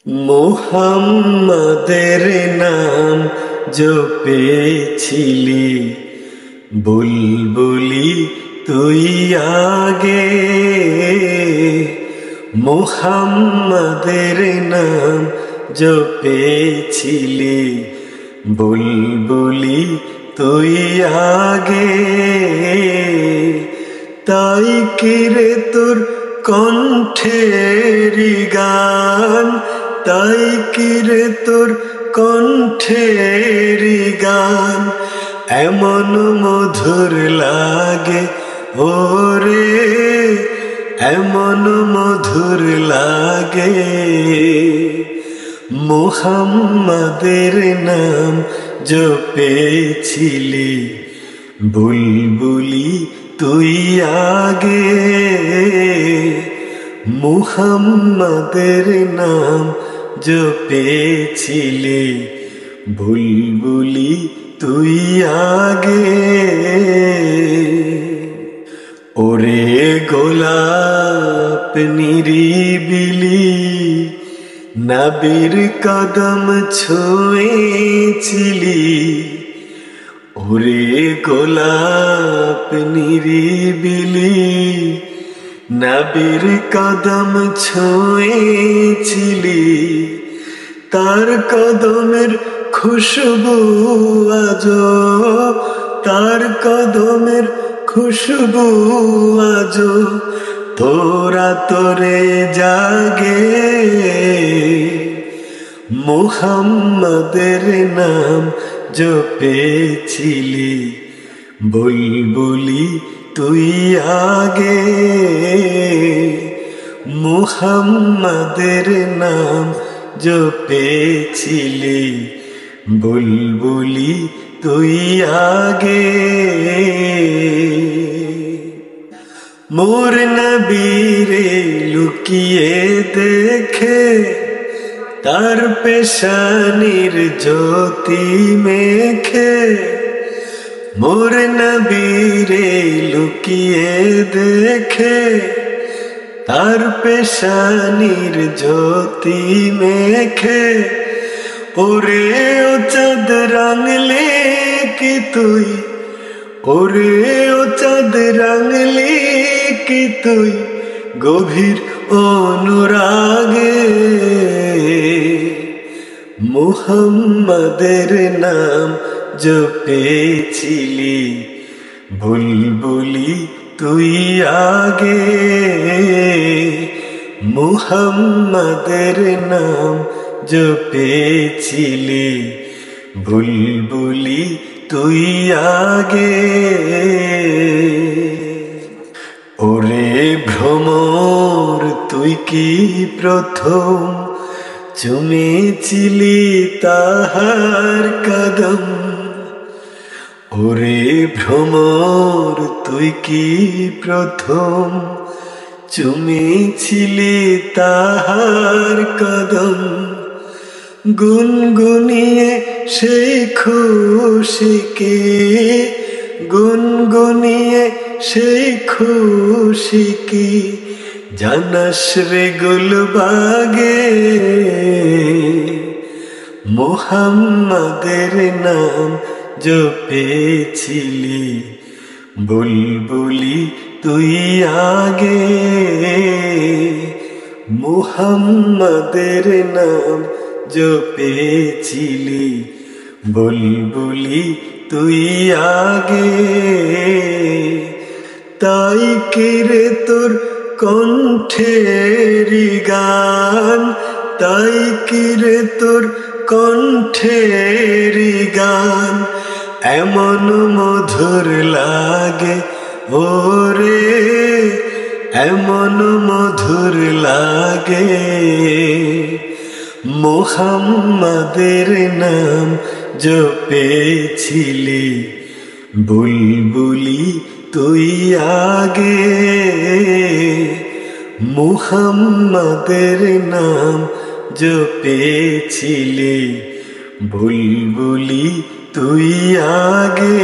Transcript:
মুহাম্মাদের নাম জপেছিলি, বুলবুলি তুই আগে। মুহাম্মাদের নাম জপেছিলি, বুলবুলি তুই আগে। তাই কিরে তোর কণ্ঠের গান, তাই কিরে তোর কণ্ঠের গান এমন মধুর লাগে ওরে, এমন মধুর লাগে। মুহাম্মাদের নাম জপেছিলি, বুলবুলি তুই আগে। মুহাম্মাদের নাম জপেছিলি, বুলবুলি তুই আগে। ওরে গোলাপ নিরিবিলি, নবীর কদম ছুঁয়েছিলি। ওরে গোলাপ নিরিবিলি, নবীর কদম ছুঁয়েছিলি। তার কদমের খুশবু আজো, তার কদমের খুশবু আজো তোরা তোরে জাগে। মুহাম্মাদের নাম জপেছিলি, বুলবুলি তুই আগে। মুহাম্মাদের নাম জপেছিলি, বুলবুলি তুই আগে। মোর নবীরে লুকিয়ে দেখে, তার পেশানির জ্যোতি মেখে। মোর নবীরে লুকিয়ে দেখে, তার পেশানির জ্যোতি মেখে। ওরে ও চাঁদ রাঙলি কি তুই, ওরে ও চাঁদ রাঙলি কি তুই গভীর অনুরাগে। মুহাম্মাদের নাম জপেছিলি, বুলবুলি তুই আগে। মুহাম্মাদের নাম জপেছিলি, বুলবুলি তুই আগে। ওরে ভ্রমর তুই কি প্রথম চুমেছিলি তাহার কদম। ওরে ভ্রমর তুই কি প্রথম চুমেছিলি তাহার কদম। গুনগুনিয়ে সেই খুশিকে, গুনগুনিয়ে সেই খুশিকে জানাস রে গুলবাগে। মুহাম্মাদের নাম জপেছিলি, বুলবুলি তুই আগে। মুহাম্মাদের নাম জপেছিলি, বুলবুলি তুই আগে। তাই কিরে তোর কণ্ঠের গান, তাই কিরে তোর কণ্ঠের গান এমন মধুর লাগে ওরে, এমন মধুর লাগে। মুহাম্মাদের নাম জপেছিলি, বুলবুলি তুই আগে। মুহাম্মাদের নাম জপেছিলি, বুলবুলি তুই আগে।